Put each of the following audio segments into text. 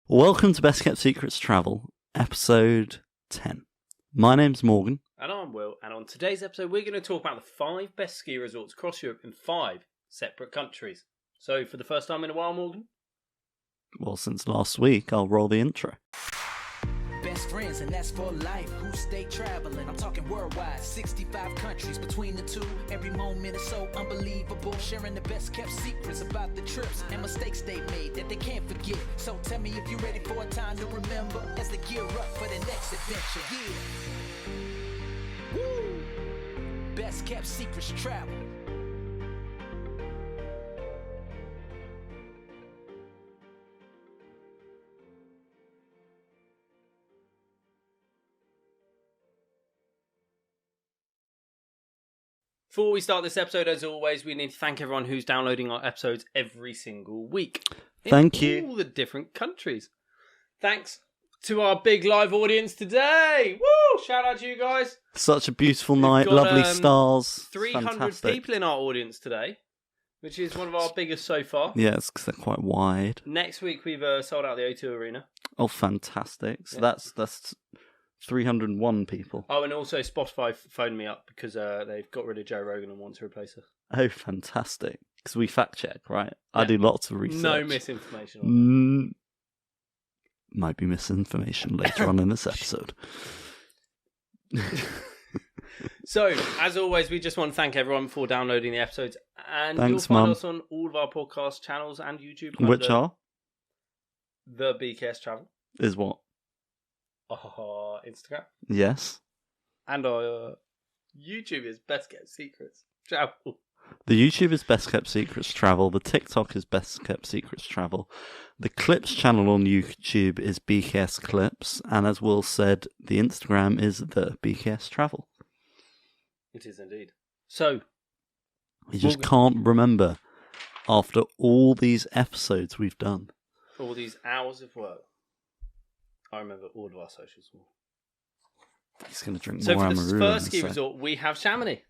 Welcome to Best Kept Secrets Travel, episode 10. My name's Morgan. And I'm Will, and on today's episode we're going to talk about the 5 best ski resorts across Europe in 5 separate countries. So for the first time in a while, Morgan? Well, since last week, I'll roll the intro. Best friends, and that's for life. Who stay traveling? I'm talking worldwide. 65 countries between the two. Every moment is so unbelievable. Sharing the best kept secrets about the trips and mistakes they made that they can't forget. So tell me if you're ready for a time to remember as they gear up for the next adventure. Yeah. Woo! Best kept secrets travel. Before we start this episode, as always, we need to thank everyone who's downloading our episodes every single week. Thank you. All the different countries. Thanks to our big live audience today. Woo! Shout out to you guys. Such a beautiful night, got, lovely stars. 300 Fantastic. people in our audience today, which is one of our biggest so far. Yes, because they're quite wide. Next week we've sold out the O2 Arena. Oh, fantastic. So Yeah. that's 301 people. Oh, and also Spotify phoned me up because they've got rid of Joe Rogan and want to replace us. Oh, fantastic. Because we fact check, right? I Yeah. do lots of research. No misinformation on Might be misinformation later on in this episode. that. So, as always, we just want to thank everyone for downloading the episodes. And Thanks, you'll find Mum. us on all of our podcast channels and YouTube. Which under are? The BKS Travel. Is what? Our Instagram. Yes. And our YouTube is Best Kept Secrets Travel. The YouTube is Best Kept Secrets Travel. The TikTok is Best Kept Secrets Travel. The Clips channel on YouTube is BKS Clips. And as Will said, the Instagram is the BKS Travel. It is indeed. So, You just can't remember after all these episodes we've done. for all these hours of work, I remember all of our socials. He's going to drink So more for the Amarula first in a ski sec. resort, we have Chamonix.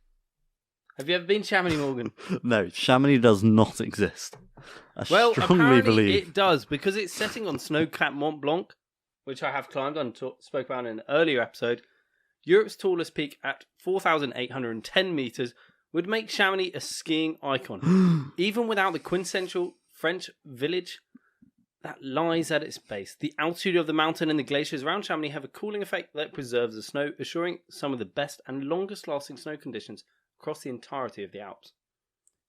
Have you ever been to Chamonix, Morgan? No, Chamonix does not exist. I Well, strongly apparently believe. it does, because it's setting on snow-capped Mont Blanc, which I have climbed and spoke about in an earlier episode. Europe's tallest peak at 4,810 metres would make Chamonix a skiing icon. Even without the quintessential French village that lies at its base, the altitude of the mountain and the glaciers around Chamonix have a cooling effect that preserves the snow, assuring some of the best and longest-lasting snow conditions across the entirety of the Alps.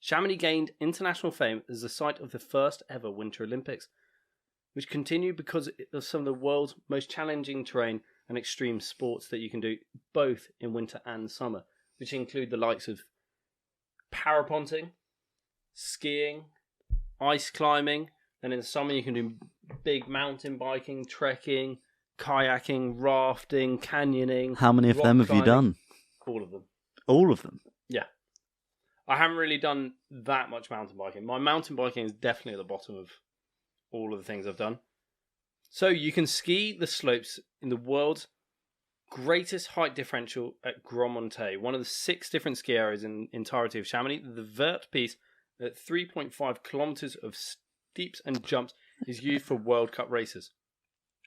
Chamonix gained international fame as the site of the first ever Winter Olympics, which continue because of some of the world's most challenging terrain and extreme sports that you can do both in winter and summer, which include the likes of paraponting, skiing, ice climbing. Then in the summer you can do big mountain biking, trekking, kayaking, rafting, canyoning. How many of rock them have you climbing. done? All of them. All of them. Yeah. I haven't really done that much mountain biking. My mountain biking is definitely at the bottom of all of the things I've done. So you can ski the slopes in the world's greatest height differential at Grand Montet, one of the 6 different ski areas in the entirety of Chamonix. The vert piece at 3.5 kilometers of steeps and jumps is used for World Cup races.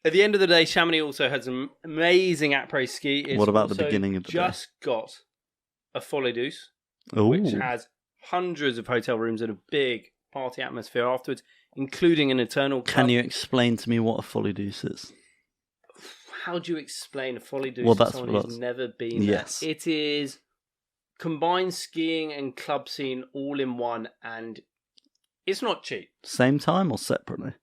At the end of the day, Chamonix also has an amazing après ski. It's What about the also beginning of the day? just got a folie douce, Oh, which has hundreds of hotel rooms and a big party atmosphere afterwards, including an eternal club. Can you explain to me what a folie douce is? How do you explain a folie douce Well, to that's someone what who's I- never been Yes. there? It is combined skiing and club scene all in one, and it's not cheap. Same time or separately?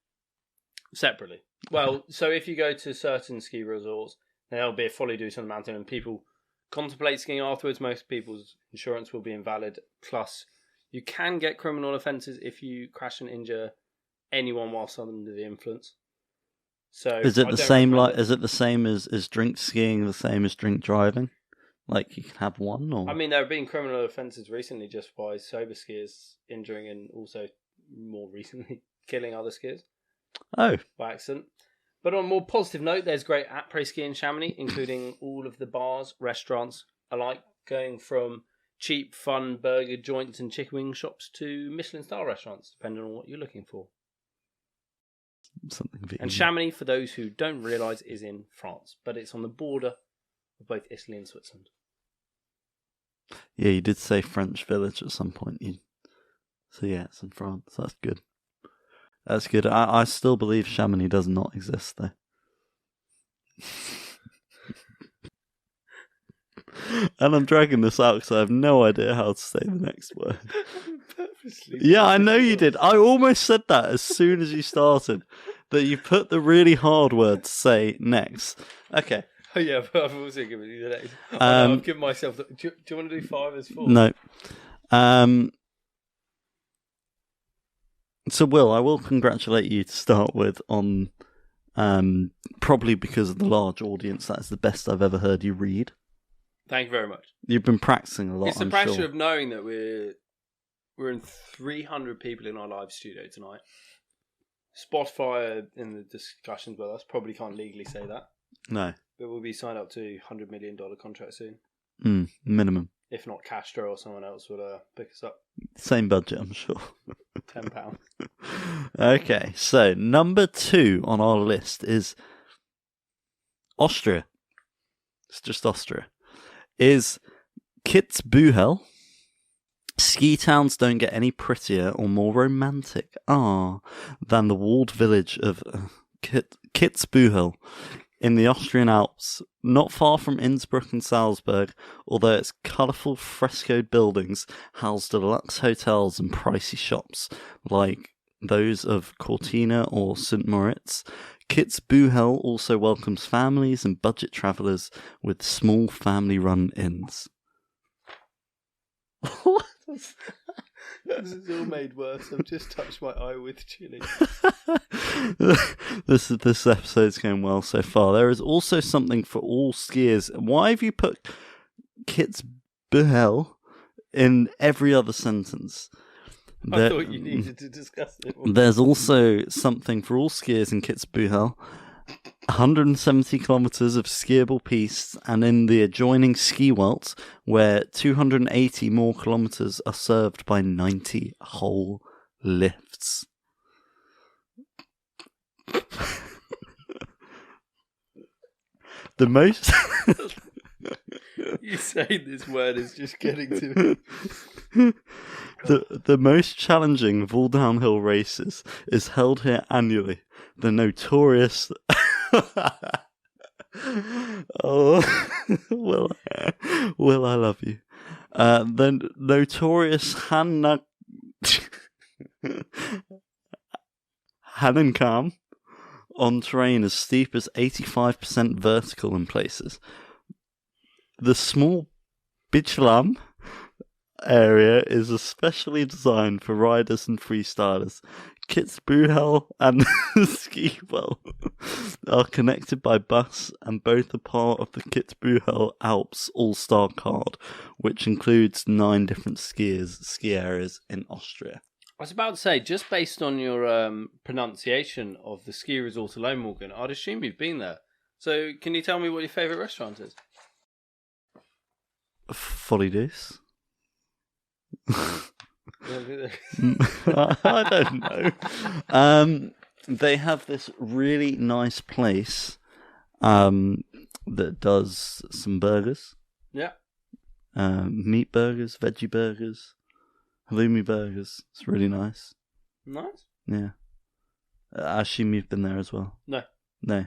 Separately. Well, so if you go to certain ski resorts, there'll be a folie douce on the mountain, and people contemplate skiing afterwards. Most people's insurance will be invalid. Plus, you can get criminal offences if you crash and injure anyone whilst under the influence. So Is it I the don't same recommend it. is it the same as drink skiing, the same as drink driving? Like you can have one or I mean, there have been criminal offences recently just by sober skiers injuring and also more recently killing other skiers Oh, by accident. But on a more positive note, there's great après ski in Chamonix, including all of the bars, restaurants alike, going from cheap, fun burger joints and chicken wing shops to Michelin-style restaurants, depending on what you're looking for. something vegan. And Chamonix, for those who don't realise, is in France, but it's on the border of both Italy and Switzerland. Yeah, you did say French village at some point. So yeah, it's in France. That's good. That's good. I still believe Chamonix does not exist, though. And I'm dragging this out because I have no idea how to say the next word. Yeah, I know you did. I almost said that as soon as you started. That you put the really hard word to say next. Okay. Oh yeah, but I've also given you the next. No, I've given myself. Do you want to do 5 as 4? No. So, Will, I will congratulate you to start with on, probably because of the large audience, that is the best I've ever heard you read. Thank you very much. You've been practicing a lot, It's the I'm pressure sure. of knowing that we're in 300 people in our live studio tonight. Spotify are in the discussions with us. Probably can't legally say that. No. But we'll be signed up to $100 million contract soon. Minimum. If not, Castro or someone else will pick us up. Same budget, I'm sure. £10. Okay, so number 2 on our list is Austria. It's just Austria. Is Kitzbühel. Ski towns don't get any prettier or more romantic than the walled village of Kitzbühel in the Austrian Alps, not far from Innsbruck and Salzburg, although its colourful frescoed buildings house deluxe hotels and pricey shops like those of Cortina or St. Moritz. Kitzbühel also welcomes families and budget travellers with small family-run inns. What? This is all made worse. I've just touched my eye with chili. This episode's going well so far. There is also something for all skiers. Why have you put Kitzbühel in every other sentence? I thought you needed to discuss it. There's also something for all skiers in Kitzbühel. 170 kilometers of skiable pistes, and in the adjoining ski welts, where 280 more kilometers are served by 90 whole lifts. The most... You saying this word is just getting to me. The most challenging of all downhill races is held here annually. The notorious... Oh, Will, I love you. The notorious Hahnenkamm on terrain as steep as 85% vertical in places. The small Bichlam area is especially designed for riders and freestylers. Kitzbühel and Skiwell are connected by bus, and both are part of the Kitzbühel Alps All-Star Card, which includes 9 different ski areas in Austria. I was about to say, just based on your pronunciation of the ski resort alone, Morgan, I'd assume you've been there. So can you tell me what your favourite restaurant is? Folly Deuce. I don't know. They have this really nice place that does some burgers. Yeah. Meat burgers, veggie burgers, halloumi burgers. It's really nice. Nice. Yeah. I assume you've been there as well. No. No.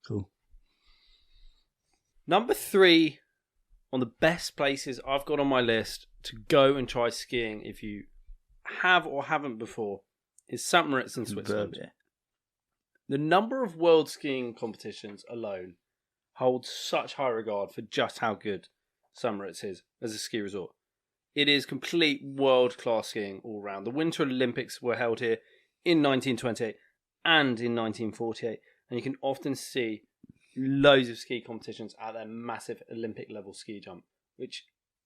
Cool. Number 3 on the best places I've got on my list to go and try skiing if you have or haven't before is Samaritan Switzerland. The number of world skiing competitions alone holds such high regard for just how good Samaritan is as a ski resort. It is complete world-class skiing all round. The Winter Olympics were held here in 1928 and in 1948, and you can often see loads of ski competitions at their massive Olympic level ski jump, which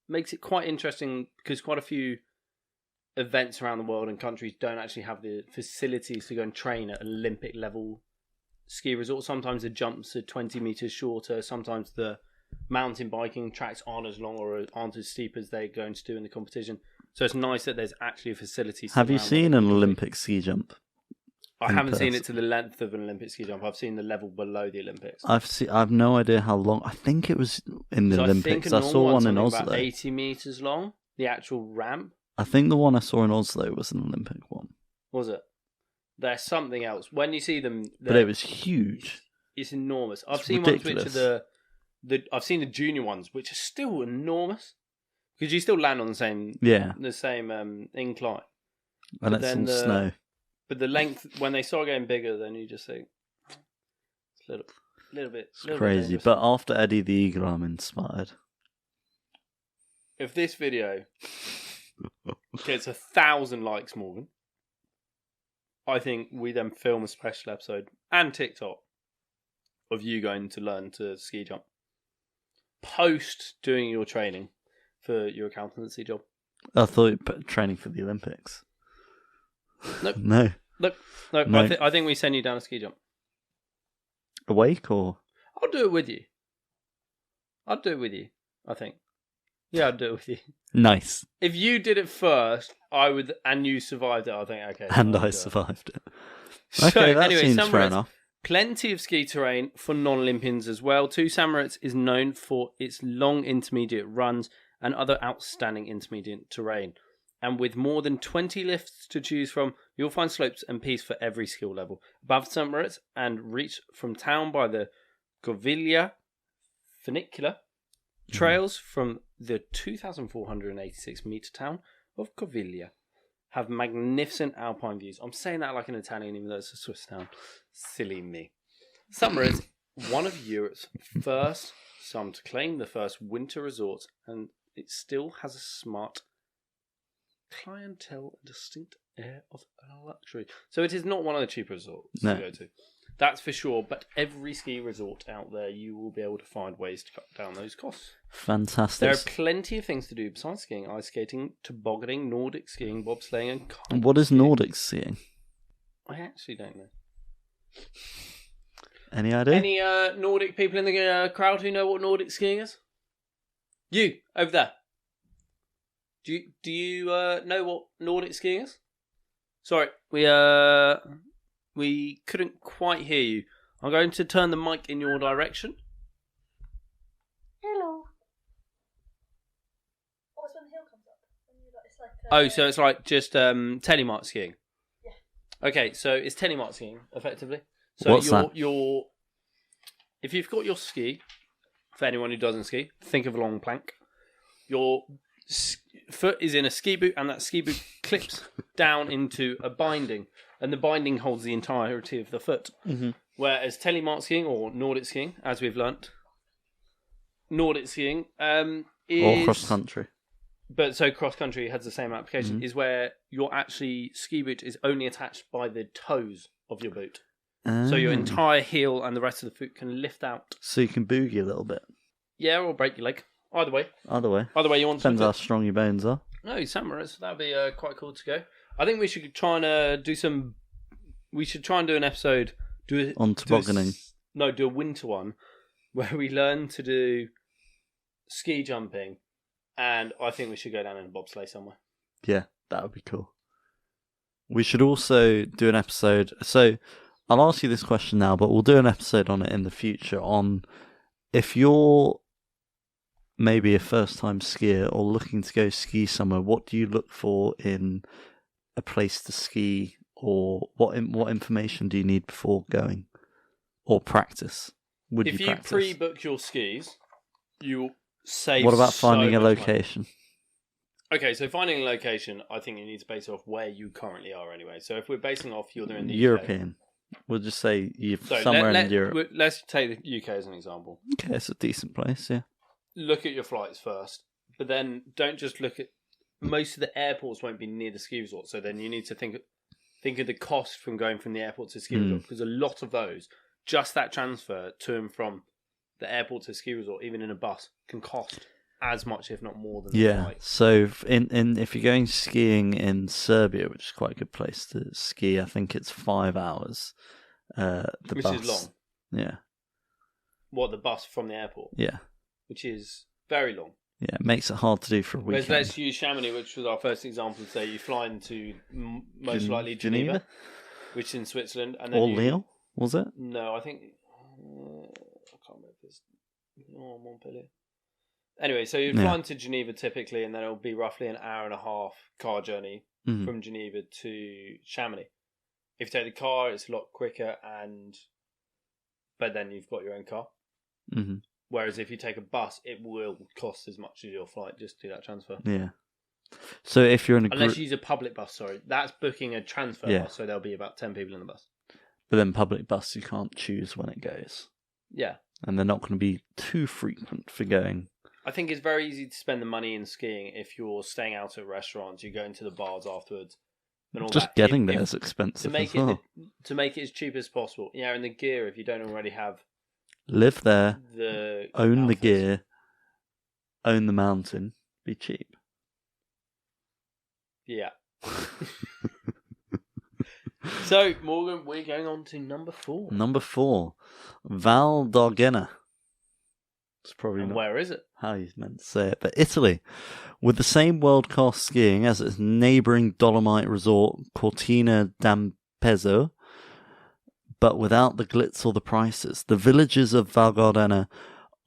makes it quite interesting because quite a few events around the world and countries don't actually have the facilities to go and train at Olympic level ski resorts. Sometimes the jumps are 20 meters shorter, sometimes the mountain biking tracks aren't as long or aren't as steep as they're going to do in the competition. So it's nice that there's actually a facility. Have you seen an Olympic ski jump? I haven't seen it to the length of an Olympic ski jump. I've seen the level below the Olympics. I've no idea how long. I think it was in the Olympics. I saw one in Oslo. About 80 meters long. The actual ramp. I think the one I saw in Oslo was an Olympic one. Was it? There's something else. When you see them, but it was huge. It's enormous. I've It's seen ridiculous. ones which are I've seen the junior ones, which are still enormous because you still land on the same incline. And it's all snow. But the length, when they start getting bigger, then you just think it's a little bit. It's crazy. But after Eddie the Eagle, I'm inspired. If this video gets 1,000 likes, Morgan, I think we then film a special episode and TikTok of you going to learn to ski jump post doing your training for your accountancy job. I thought you put training for the Olympics. Nope. No. No. I think we send you down a ski jump. Awake or? I'll do it with you. I think. Yeah, I'll do it with you. Nice. If you did it first, and you survived it, I think, okay. And I survived it. So, Okay, that anyway, seems fair enough. Plenty of ski terrain for non-Olympians as well. Two Samaritan is known for its long intermediate runs and other outstanding intermediate terrain. And with more than 20 lifts to choose from, you'll find slopes and piste for every skill level. Above Samaritan and reach from town by the Govilla funicular trails from the 2,486 metre town of Govilla have magnificent alpine views. I'm saying that like an Italian, even though it's a Swiss town. Silly me. Samaritan is one of Europe's first, some to claim the first winter resorts, and it still has a smart clientele and distinct air of luxury. So it is not one of the cheaper resorts to go to. That's for sure, but every ski resort out there, you will be able to find ways to cut down those costs. Fantastic. There are plenty of things to do besides skiing, ice skating, tobogganing, Nordic skiing, bobsleighing, and kite What is skiing. Nordic skiing? I actually don't know. Any idea? Any Nordic people in the crowd who know what Nordic skiing is? You, over there. Do you know what Nordic skiing is? Sorry, we couldn't quite hear you. I'm going to turn the mic in your direction. Hello. Oh, it's when the hill comes up. It's like, So it's like just telemark skiing. Yeah. Okay, so it's telemark skiing effectively. So What's that? If you've got your ski, for anyone who doesn't ski, think of a long plank. Your foot is in a ski boot, and that ski boot clips down into a binding, and the binding holds the entirety of the foot. Mm-hmm. Whereas telemark skiing or Nordic skiing, as we've learnt, Nordic skiing is Or cross country. But so cross country has the same application. Is where your actually ski boot is only attached by the toes of your boot. So your entire heel and the rest of the foot can lift out. So you can boogie a little bit. Yeah, or break your leg. Either way. Either way. You want Depends to. how strong your bones are. No, Samaritan. That'd be quite cool to go. I think we should try and do some. We should try and do an episode. On tobogganing. Do a winter one where we learn to do ski jumping, and I think we should go down in a bobsleigh somewhere. Yeah, that would be cool. We should also do an episode. So I'll ask you this question now, but we'll do an episode on it in the future on if you're maybe a first-time skier or looking to go ski somewhere, what do you look for in a place to ski, or what information do you need before going, or practice? If you pre-book your skis, you'll save. What about so finding a much location? Money. Okay, so finding a location, I think you need to base it off where you currently are anyway. So if we're basing off you're in the European. We'll just say you're somewhere in Europe. Let's take the UK as an example. Okay, it's a decent place, yeah. Look at your flights first, but then don't just look at. Most of the airports won't be near the ski resort, so then you need to think of the cost from going from the airport to the ski resort, because a lot of those, just that transfer to and from the airport to the ski resort, even in a bus, can cost as much, if not more, than the flight. So if you're going skiing in Serbia, which is quite a good place to ski, I think it's 5 hours. Which bus is long. Yeah. What, the bus from the airport? Yeah. Which is very long. Yeah, it makes it hard to do for a weekend. Let's use Chamonix, which was our first example. Say you fly into most likely Geneva. which is in Switzerland. And then Or Lille, was it? No, I think... I can't remember if it's... Montpellier. Anyway, so you'd fly into Geneva typically, and then it'll be roughly an hour and a half car journey from Geneva to Chamonix. If you take the car, it's a lot quicker, but then you've got your own car. Mm-hmm. Whereas if you take a bus, it will cost as much as your flight just to do that transfer. Yeah. So if you're in a group... Unless you use a public bus, sorry. That's booking a transfer bus, so there'll be about 10 people in the bus. But then public bus, you can't choose when it goes. Yeah. And they're not going to be too frequent for going. I think it's very easy to spend the money in skiing if you're staying out at restaurants, you go into the bars afterwards. And all Just that. getting there is expensive as well. To make it as cheap as possible. Yeah, and the gear, if you don't already have... Live there, own the outfits. gear, own the mountain, be cheap. Yeah. So, Morgan, we're going on to number 4. Number 4, Valgardena. It's probably not where is it? how you meant to say it, but Italy. With the same world-class skiing as its neighbouring Dolomite resort, Cortina d'Ampezzo, but without the glitz or the prices. The villages of Valgardena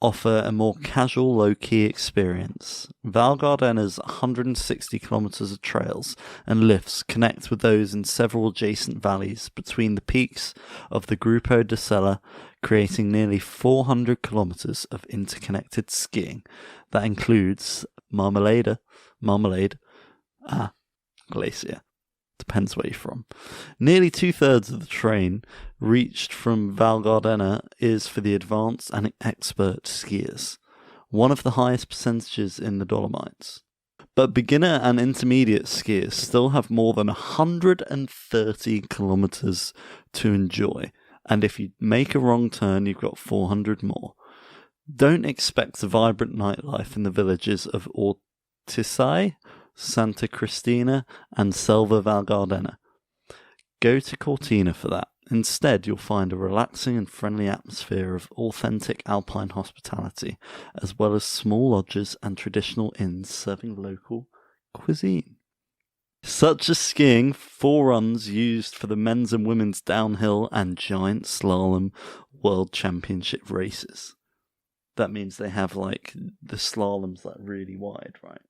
offer a more casual, low-key experience. Valgardena's 160 kilometres of trails and lifts connect with those in several adjacent valleys between the peaks of the Gruppo di Sella, creating nearly 400 kilometres of interconnected skiing. That includes Marmalade, glacier. Depends where you're from. Nearly 2/3 of the train reached from Valgardena is for the advanced and expert skiers, one of the highest percentages in the Dolomites. But beginner and intermediate skiers still have more than 130 kilometres to enjoy, and if you make a wrong turn, you've got 400 more. Don't expect a vibrant nightlife in the villages of Ortisai, Santa Cristina, and Selva Valgardena. Go to Cortina for that. Instead, you'll find a relaxing and friendly atmosphere of authentic alpine hospitality, as well as small lodges and traditional inns serving local cuisine. Such as skiing, 4 runs used for the men's and women's downhill and giant slalom world championship races. That means they have, like, the slaloms, like, really wide, right?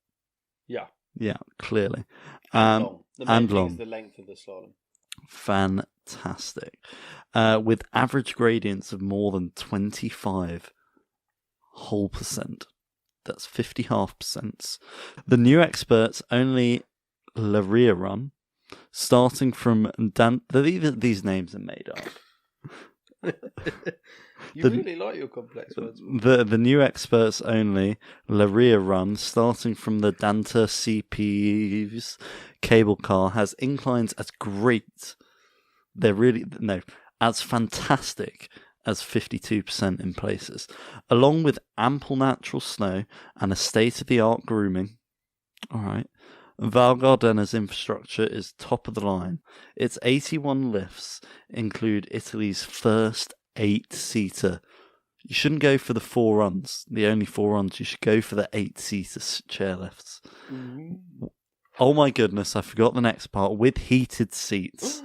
Yeah. Yeah, clearly. And long. The main and thing long. is the length of the slalom. Fantastic. With average gradients of more than 25 whole percent. That's 50.5%. The new experts only Laria run, starting from these names are made up. You really like your complex words. The new experts only Laria run, starting from the Danta CP's cable car, has inclines as great. As fantastic as 52% in places, along with ample natural snow and a state-of-the-art grooming. All right. Valgardena's infrastructure is top of the line. Its 81 lifts include Italy's first 8-seater. You shouldn't go for the 4 runs, the only 4 runs. You should go for the 8-seater chairlifts. Mm-hmm. Oh my goodness, I forgot the next part. With heated seats.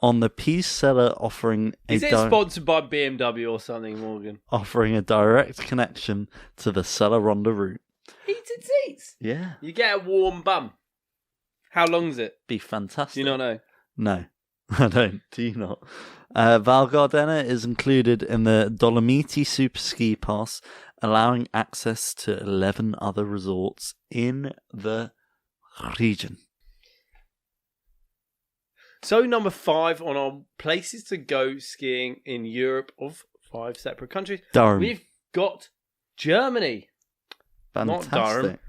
On the Peace Seller offering Is it sponsored by BMW or something, Morgan? Offering a direct connection to the Sella Ronda route. Heated seats? Yeah. You get a warm bum. How long is it? Be fantastic. Do you not know? No, I don't. Do you not? Valgardena is included in the Dolomiti Super Ski Pass, allowing access to 11 other resorts in the region. So number 5 on our places to go skiing in Europe of 5 separate countries. Durham. We've got Germany. Fantastic. Not Durham.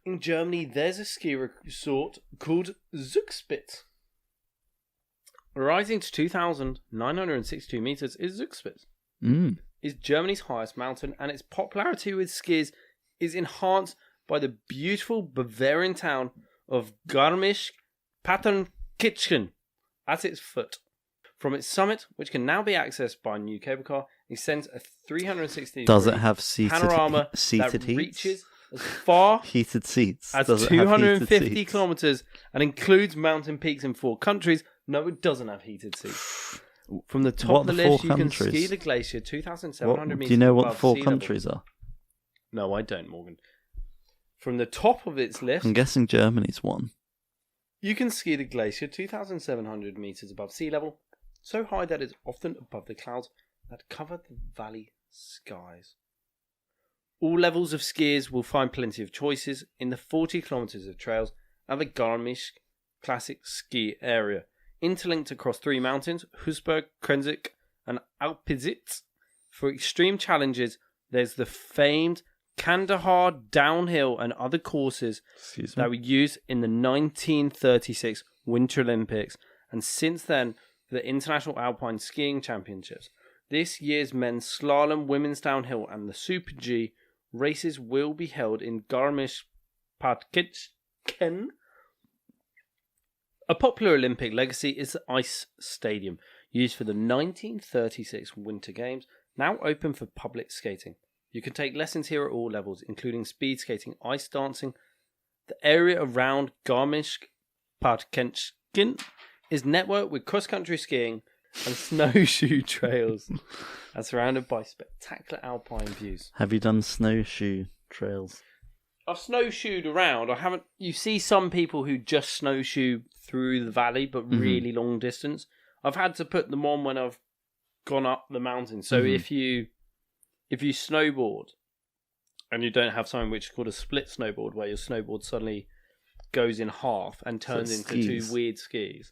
In Germany, there's a ski resort called Zugspitze. Rising to 2,962 meters is Zugspitze. Is Germany's highest mountain, and its popularity with skiers is enhanced by the beautiful Bavarian town of Garmisch-Partenkirchen at its foot. From its summit, which can now be accessed by a new cable car, extends a 360 Does it have seated panorama that heats? reaches as far heated seats. as Does it have 250 heated seats? kilometers and includes mountain peaks in 4 countries: No, it doesn't have heated seats. From the top What of the are the list, four you can countries? ski the glacier 2,700 meters Do you know what the above four sea level. countries are? No, I don't, Morgan. From the top of its list, I'm guessing Germany's one. you can ski the glacier 2,700 meters above sea level, so high that it's often above the clouds that cover the valley skies. All levels of skiers will find plenty of choices in the 40 kilometers of trails at the Garmisch Classic Ski Area, interlinked across 3 mountains, Husberg, Krenzig, and Alpizitz. For extreme challenges, there's the famed Kandahar downhill and other courses that were used in the 1936 Winter Olympics, and since then for the International Alpine Skiing Championships. This year's men's slalom, women's downhill, and the Super G races will be held in Garmisch-Partenkirchen. A popular Olympic legacy is the ice stadium, used for the 1936 Winter Games, now open for public skating. You can take lessons here at all levels, including speed skating, ice dancing. The area around Garmisch-Partenkirchen is networked with cross-country skiing and snowshoe trails, and surrounded by spectacular alpine views. Have you done snowshoe trails? I've snowshoed around. I haven't. You see some people who just snowshoe through the valley, but really long distance. I've had to put them on when I've gone up the mountain. So if you snowboard and you don't have something which is called a split snowboard, where your snowboard suddenly goes in half and turns into skis. 2 weird skis,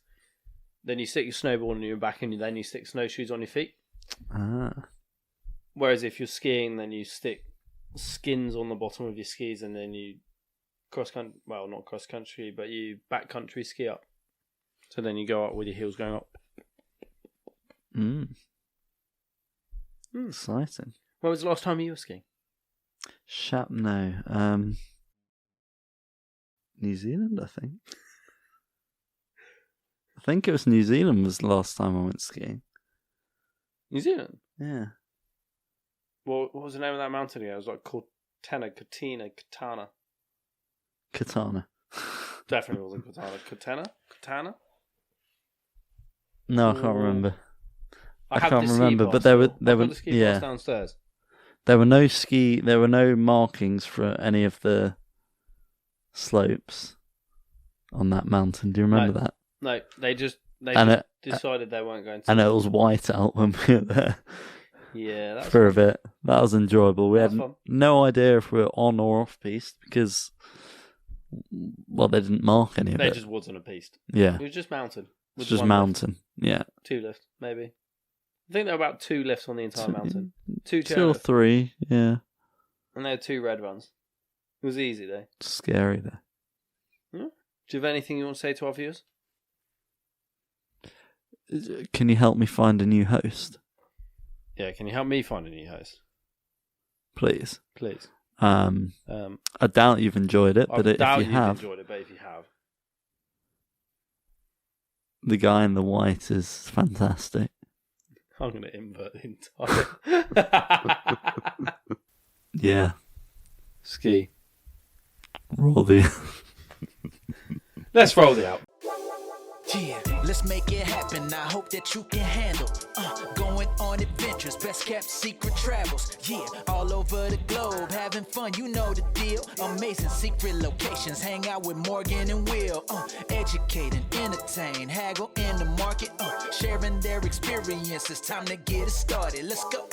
then you stick your snowboard on your back and then you stick snowshoes on your feet. Ah. Whereas if you're skiing, then you stick skins on the bottom of your skis and then you not cross country, but you backcountry ski up. So then you go up with your heels going up. Exciting. When was the last time you were skiing? No. New Zealand, I think. I think it was New Zealand was the last time I went skiing. New Zealand? Yeah. Well, what was the name of that mountain again? It was like Katana. Definitely wasn't Katana. Katana? No, I can't remember. I can't remember, but there were the ski pass downstairs. There were no markings for any of the slopes on that mountain. Do you remember that? No, they just decided they weren't going to. And it was white out when we were there. Yeah, that's for a bit. That was enjoyable. We That's had fun. no idea if we were on or off piste because, well, they didn't mark any of They it. just wasn't a piste. Yeah, It was just mountain. it's With just one mountain. Yeah, lift. 2 lifts, maybe. I think there were about 2 lifts on the entire mountain. 2 2 or chairlifts. 3. Yeah, And there were 2 red ones. It was easy though. scary though. Do you have anything you want to say to our viewers? Can you help me find a new host, Yeah, can you help me find a new host? please? Please. I doubt you've enjoyed it, but I if doubt you you've have, enjoyed it, but if you have. the guy in the white is fantastic. I'm going to invert the entire... Yeah, Ski. roll the. Let's roll the out. Yeah, let's make it happen. I hope that you can handle going on adventures, best kept secret travels. Yeah, all over the globe, having fun, you know the deal. Amazing secret locations, hang out with Morgan and Will. Educate and entertain, haggle in the market, sharing their experiences. Time to get it started. Let's go.